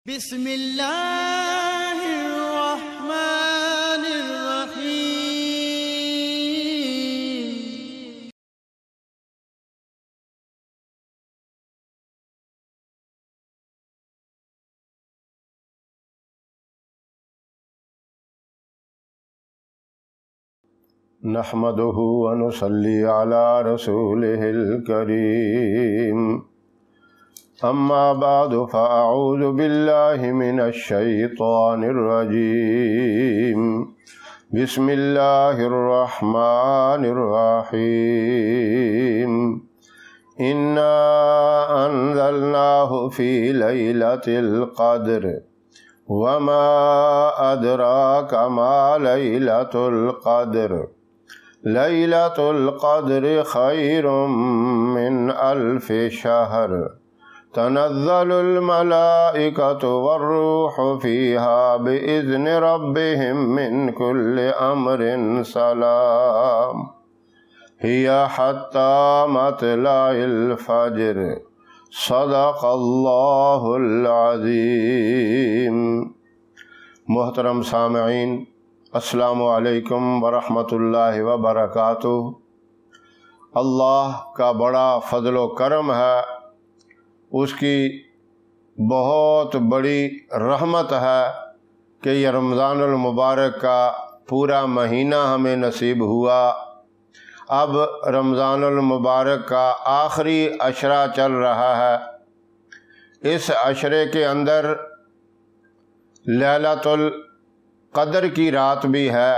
بسم اللہ الرحمن الرحیم۔ نحمده ونصلي على رسوله الكريم، اما بعد فاعوذ بالله من الشيطان الرجيم، بسم الله الرحمن الرحيم، انا انزلناه في ليلة القدر وما ادراك ما ليلة القدر، ليلة القدر خير من 1000 شهر، تنزل الملائكة والروح فيها بإذن ربهم من كل أمر سلام، هي حتى مطلع الفجر، صدق اللہ العظیم۔ محترم سامعین، السلام علیکم ورحمۃ اللہ وبرکاتہ۔ اللہ کا بڑا فضل و کرم ہے، اس کی بہت بڑی رحمت ہے کہ یہ رمضان المبارک کا پورا مہینہ ہمیں نصیب ہوا۔ اب رمضان المبارک کا آخری عشرہ چل رہا ہے۔ اس عشرے کے اندر لیلۃ القدر کی رات بھی ہے،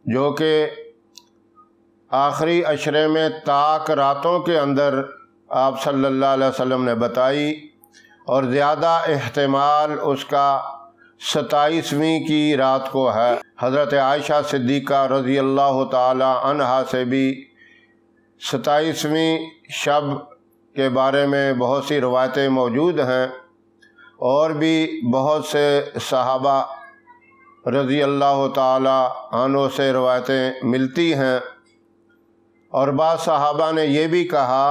جو کہ آخری عشرے میں طاق راتوں کے اندر آپ صلی اللہ علیہ وسلم نے بتائی، اور زیادہ احتمال اس کا 27ویں کی رات کو ہے۔ حضرت عائشہ صدیقہ رضی اللہ تعالی عنہا سے بھی 27ویں شب کے بارے میں بہت سی روایتیں موجود ہیں، اور بھی بہت سے صحابہ رضی اللہ تعالی عنہ سے روایتیں ملتی ہیں، اور بعض صحابہ نے یہ بھی کہا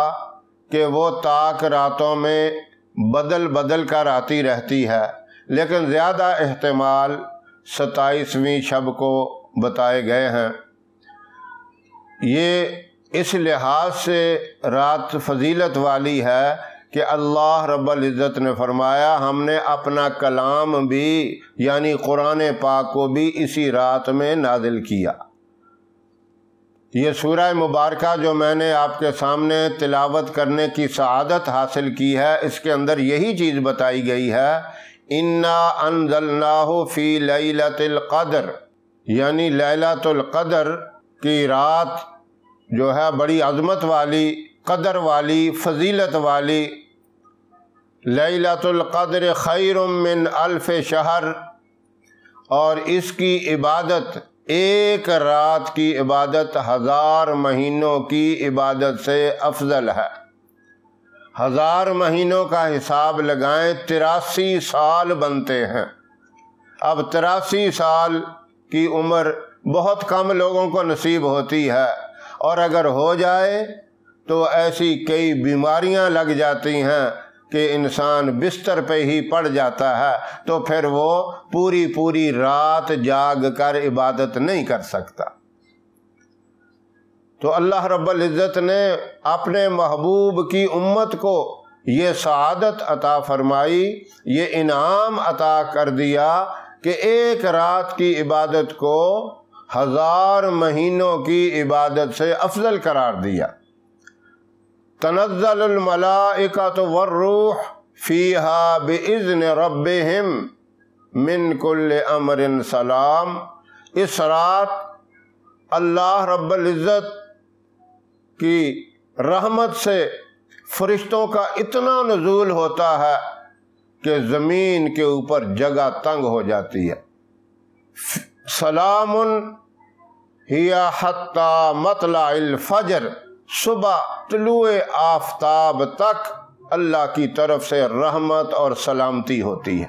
کہ وہ طاق راتوں میں بدل بدل کر آتی رہتی ہے، لیکن زیادہ احتمال 27ویں شب کو بتائے گئے ہیں۔ یہ اس لحاظ سے رات فضیلت والی ہے کہ اللہ رب العزت نے فرمایا ہم نے اپنا کلام بھی یعنی قرآن پاک کو بھی اسی رات میں نازل کیا۔ یہ سورہ مبارکہ جو میں نے آپ کے سامنے تلاوت کرنے کی سعادت حاصل کی ہے، اس کے اندر یہی چیز بتائی گئی ہے، انا انزلناہ فی لیلۃ القدر، یعنی لیلۃ القدر کی رات جو ہے بڑی عظمت والی، قدر والی، فضیلت والی۔ لیلۃ القدر خیر من 1000 شہر، اور اس کی عبادت، ایک رات کی عبادت 1000 مہینوں کی عبادت سے افضل ہے۔ 1000 مہینوں کا حساب لگائیں، 83 سال بنتے ہیں۔ اب 83 سال کی عمر بہت کم لوگوں کو نصیب ہوتی ہے، اور اگر ہو جائے تو ایسی کئی بیماریاں لگ جاتی ہیں کہ انسان بستر پہ ہی پڑ جاتا ہے، تو پھر وہ پوری رات جاگ کر عبادت نہیں کر سکتا۔ تو اللہ رب العزت نے اپنے محبوب کی امت کو یہ سعادت عطا فرمائی، یہ انعام عطا کر دیا کہ ایک رات کی عبادت کو 1000 مہینوں کی عبادت سے افضل قرار دیا۔ تنزل الملائکۃ والروح فیہا بإذن ربہم من کل امر سلام۔ اس رات اللہ رب العزت کی رحمت سے فرشتوں کا اتنا نزول ہوتا ہے کہ زمین کے اوپر جگہ تنگ ہو جاتی ہے۔ سلام ہی حتی مطلع الفجر، صبح طلوع آفتاب تک اللہ کی طرف سے رحمت اور سلامتی ہوتی ہے۔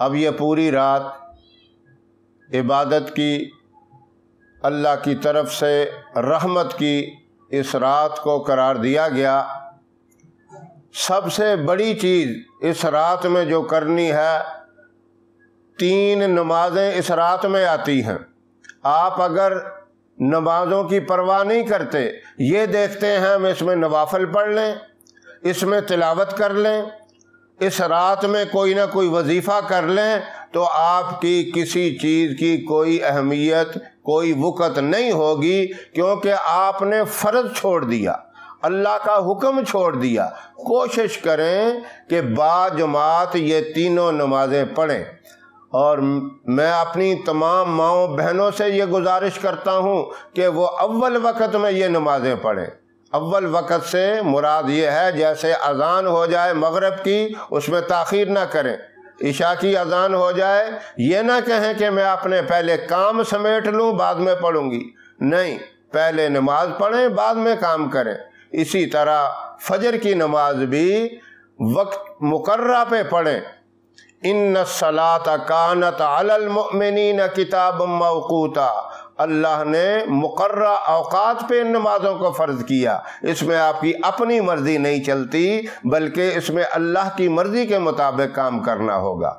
اب یہ پوری رات عبادت کی، اللہ کی طرف سے رحمت کی اس رات کو قرار دیا گیا۔ سب سے بڑی چیز اس رات میں جو کرنی ہے، 3 نمازیں اس رات میں آتی ہیں۔ آپ اگر نمازوں کی پرواہ نہیں کرتے، یہ دیکھتے ہیں ہم اس میں نوافل پڑھ لیں، اس میں تلاوت کر لیں، اس رات میں کوئی نہ کوئی وظیفہ کر لیں، تو آپ کی کسی چیز کی کوئی اہمیت، کوئی وقت نہیں ہوگی، کیونکہ آپ نے فرض چھوڑ دیا، اللہ کا حکم چھوڑ دیا۔ کوشش کریں کہ باجماعت یہ تینوں نمازیں پڑھیں، اور میں اپنی تمام ماؤں بہنوں سے یہ گزارش کرتا ہوں کہ وہ اول وقت میں یہ نمازیں پڑھیں۔ اول وقت سے مراد یہ ہے جیسے اذان ہو جائے مغرب کی، اس میں تاخیر نہ کریں۔ عشاء کی اذان ہو جائے، یہ نہ کہیں کہ میں اپنے پہلے کام سمیٹ لوں بعد میں پڑھوں گی، نہیں، پہلے نماز پڑھیں بعد میں کام کریں۔ اسی طرح فجر کی نماز بھی وقت مقررہ پہ پڑھیں۔ ان الصلاۃ کانت علی المؤمنین کتابا موقوتا، اللہ نے مقررہ اوقات پہ ان نمازوں کو فرض کیا۔ اس میں آپ کی اپنی مرضی نہیں چلتی، بلکہ اس میں اللہ کی مرضی کے مطابق کام کرنا ہوگا۔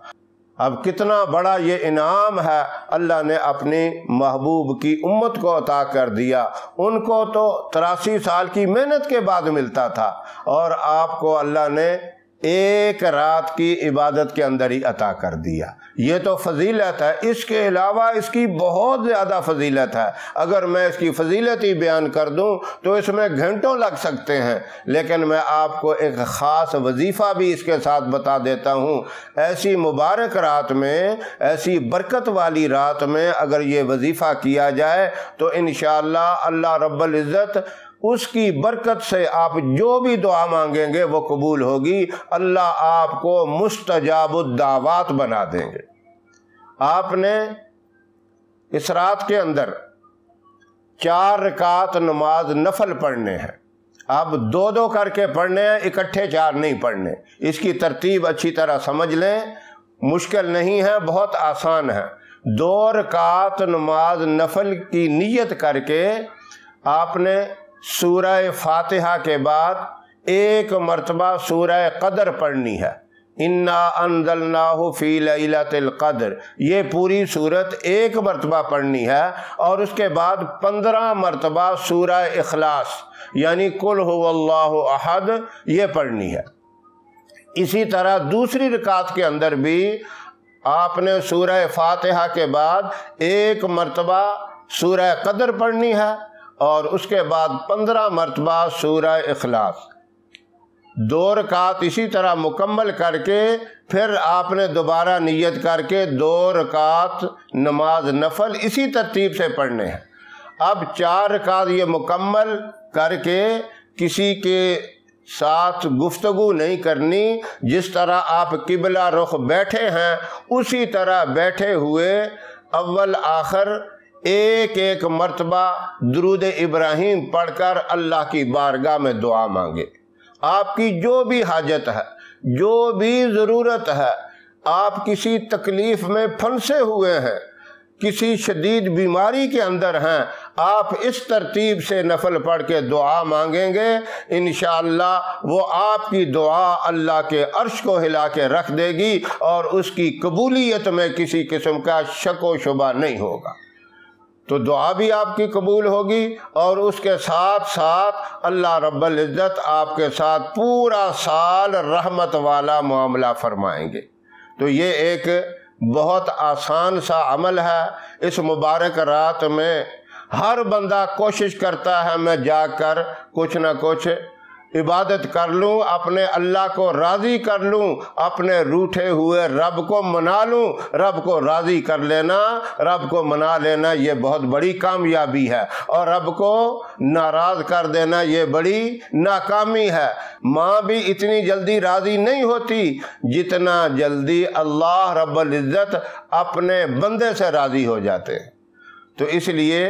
اب کتنا بڑا یہ انعام ہے اللہ نے اپنی محبوب کی امت کو عطا کر دیا۔ ان کو تو 83 سال کی محنت کے بعد ملتا تھا، اور آپ کو اللہ نے ایک رات کی عبادت کے اندر ہی عطا کر دیا۔ یہ تو فضیلت ہے، اس کے علاوہ اس کی بہت زیادہ فضیلت ہے۔ اگر میں اس کی فضیلت ہی بیان کر دوں تو اس میں گھنٹوں لگ سکتے ہیں، لیکن میں آپ کو ایک خاص وظیفہ بھی اس کے ساتھ بتا دیتا ہوں۔ ایسی مبارک رات میں، ایسی برکت والی رات میں اگر یہ وظیفہ کیا جائے تو انشاءاللہ اللہ رب العزت اس کی برکت سے آپ جو بھی دعا مانگیں گے وہ قبول ہوگی۔ اللہ آپ کو مستجاب الدعوات بنا دیں گے۔ آپ نے اس رات کے اندر 4 رکعت نماز نفل پڑھنے ہیں۔ اب 2 کر کے پڑھنے ہیں، اکٹھے 4 نہیں پڑھنے۔ اس کی ترتیب اچھی طرح سمجھ لیں، مشکل نہیں ہے، بہت آسان ہے۔ 2 رکعت نماز نفل کی نیت کر کے آپ نے سورہ فاتحہ کے بعد 1 مرتبہ سورہ قدر پڑھنی ہے۔ انا انزلناہ فی لیلۃ القدر، یہ پوری صورت 1 مرتبہ پڑھنی ہے، اور اس کے بعد 15 مرتبہ سورہ اخلاص یعنی قل ھو اللہ احد یہ پڑھنی ہے۔ اسی طرح دوسری رکعت کے اندر بھی آپ نے سورہ فاتحہ کے بعد 1 مرتبہ سورہ قدر پڑھنی ہے، اور اس کے بعد 15 مرتبہ سورہ اخلاص۔ 2 رکعت اسی طرح مکمل کر کے پھر آپ نے دوبارہ نیت کر کے 2 رکعت نماز نفل اسی ترتیب سے پڑھنے ہیں۔ اب 4 رکعت یہ مکمل کر کے کسی کے ساتھ گفتگو نہیں کرنی، جس طرح آپ قبلہ رخ بیٹھے ہیں اسی طرح بیٹھے ہوئے اول آخر 1 مرتبہ درود ابراہیم پڑھ کر اللہ کی بارگاہ میں دعا مانگے۔ آپ کی جو بھی حاجت ہے، جو بھی ضرورت ہے، آپ کسی تکلیف میں پھنسے ہوئے ہیں، کسی شدید بیماری کے اندر ہیں، آپ اس ترتیب سے نفل پڑھ کے دعا مانگیں گے، انشاءاللہ وہ آپ کی دعا اللہ کے عرش کو ہلا کے رکھ دے گی، اور اس کی قبولیت میں کسی قسم کا شک و شبہ نہیں ہوگا۔ تو دعا بھی آپ کی قبول ہوگی، اور اس کے ساتھ ساتھ اللہ رب العزت آپ کے ساتھ پورا سال رحمت والا معاملہ فرمائیں گے۔ تو یہ ایک بہت آسان سا عمل ہے۔ اس مبارک رات میں ہر بندہ کوشش کرتا ہے میں جا کر کچھ نہ کچھ عبادت کر لوں، اپنے اللہ کو راضی کر لوں، اپنے روٹھے ہوئے رب کو منا لوں۔ رب کو راضی کر لینا، رب کو منا لینا یہ بہت بڑی کامیابی ہے، اور رب کو ناراض کر دینا یہ بڑی ناکامی ہے۔ ماں بھی اتنی جلدی راضی نہیں ہوتی جتنا جلدی اللہ رب العزت اپنے بندے سے راضی ہو جاتے ہیں۔ تو اس لیے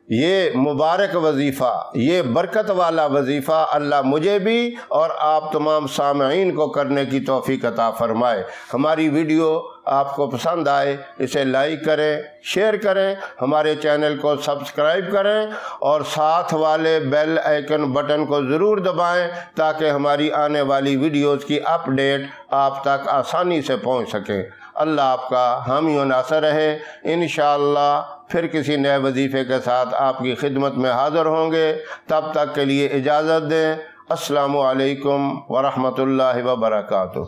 یہ مبارک وظیفہ، یہ برکت والا وظیفہ اللہ مجھے بھی اور آپ تمام سامعین کو کرنے کی توفیق عطا فرمائے۔ ہماری ویڈیو آپ کو پسند آئے اسے لائک کریں، شیئر کریں، ہمارے چینل کو سبسکرائب کریں اور ساتھ والے بیل آئیکن بٹن کو ضرور دبائیں تاکہ ہماری آنے والی ویڈیوز کی اپ ڈیٹ آپ تک آسانی سے پہنچ سکے۔ اللہ آپ کا حامی و ناصر رہے۔ انشاءاللہ پھر کسی نئے وظیفے کے ساتھ آپ کی خدمت میں حاضر ہوں گے، تب تک کے لیے اجازت دیں۔ السلام علیکم ورحمۃ اللہ وبرکاتہ۔